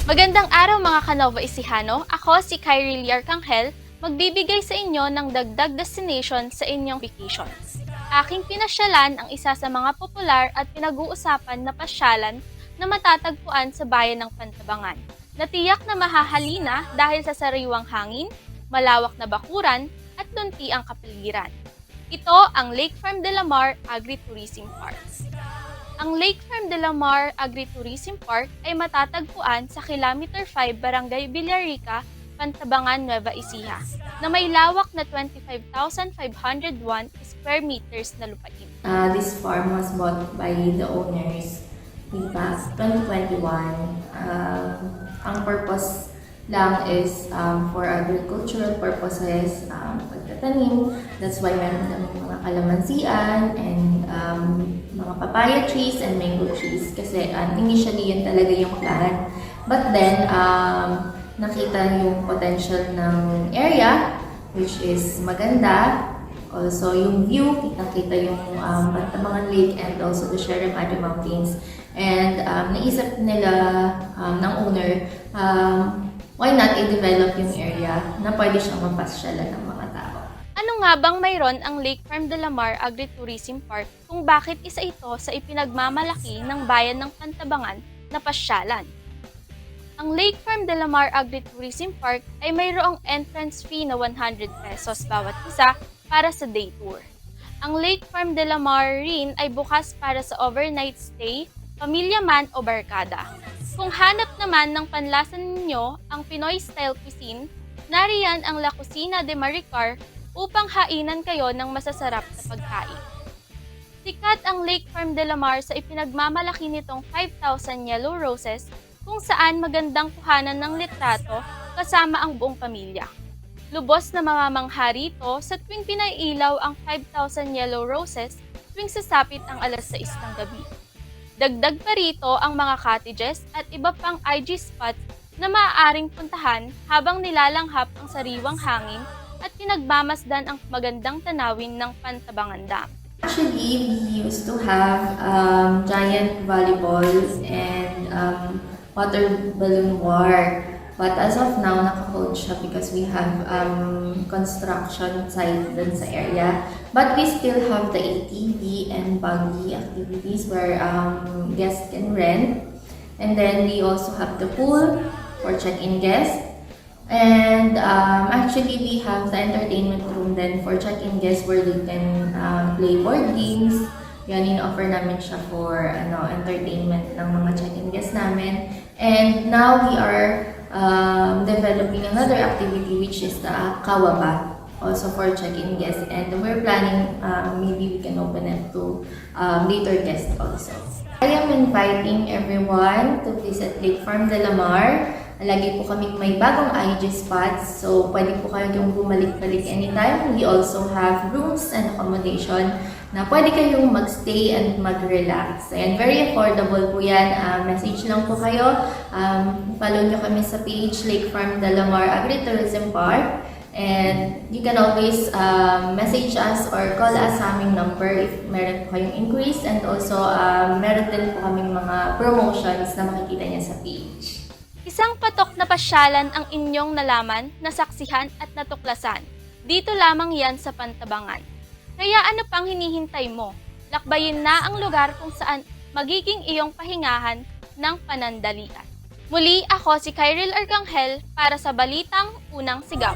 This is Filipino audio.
Magandang araw mga Kanova Ecijano, ako si Kyril Arcangel, magbibigay sa inyo ng dagdag destination sa inyong vacations. Aking pinasyalan ang isa sa mga popular at pinag-uusapan na pasyalan na matatagpuan sa bayan ng Pantabangan. Natiyak na mahahalina dahil sa sariwang hangin, malawak na bakuran at lunti ang kapaligiran. Ito ang Lake Farm de la Mar Agritourism Park. Ang Lake Farm de la Mar Agritourism Park ay matatagpuan sa Kilometer 5 Barangay Villarica, Pantabangan, Nueva Ecija, na may lawak na 25,501 square meters na lupain. This farm was bought by the owners way back 2021. Ang purpose lang is for agricultural purposes, pagtatanim. That's why meron kami mga kalamansian and mga papaya trees and mango trees. Kasi initially yun talaga yung plan. But then, nakita yung potential ng area, which is maganda. Also, yung view, kita-kita yung Pantabangan Lake and also the Sierra Madre Mountains. And naisip nila ng owner, why not i-develop yung area na pwede siyang mapasyalan ng mga tao. Ano nga bang mayroon ang Lake Farm de la Mar Agritourism Park kung bakit isa ito sa ipinagmamalaki ng bayan ng Pantabangan na pasyalan? Ang Lake Farm de la Mar Agritourism Park ay mayroong entrance fee na 100 pesos bawat isa para sa day tour. Ang Lake Farm de la Mar rin ay bukas para sa overnight stay, pamilya man o barkada. Kung hanap naman ng panlasa ninyo ang Pinoy-style cuisine, nariyan ang La Cocina de Maricar upang hainan kayo ng masasarap na pagkain. Sikat ang Lake Farm de la Mar sa ipinagmamalaki nitong 5,000 yellow roses kung saan magandang kuhanan ng litrato kasama ang buong pamilya. Lubos na mamamangha rito sa tuwing pinailaw ang 5,000 yellow roses tuwing sasapit ang alas 6 ng gabi. Dagdag pa rito ang mga cottages at iba pang IG spots na maaaring puntahan habang nilalanghap ang sariwang hangin at pinagmamasdan ang magandang tanawin ng Pantabangan Dam. Actually, we used to have giant volleyballs and water balloon war. But as of now, naka-hold siya because we have construction site dun sa area. But we still have the ATV and buggy activities where guests can rent. And then we also have the pool for check-in guests. And actually, we have the entertainment room then for check-in guests where they can play board games. Yan, in-offer namin siya for entertainment ng mga check-in guests namin. And now we are developing another activity which is the Kawaba, also for check-in guests. And we're planning maybe we can open it to later guests also. I am inviting everyone to visit Lake Farm de la Mar. Lagi po kami may bagong IG spots, so pwede po kayong bumalik-balik anytime. We also have rooms and accommodation na pwede kayong magstay and mag-relax. And very affordable po yan. Message lang po kayo. Follow nyo kami sa page Lake Farm de la Mar Agritourism Park. And you can always message us or call us sa aming number if meron po kayong inquiries. And also, meron din po kaming mga promotions na makikita niya sa page. Isang patok na pasyalan ang inyong nalaman, nasaksihan at natuklasan. Dito lamang yan sa Pantabangan. Kaya ano pang hinihintay mo? Lakbayin na ang lugar kung saan magiging iyong pahingahan ng panandalian. Muli ako si Kyril Arcangel para sa Balitang Unang Sigaw.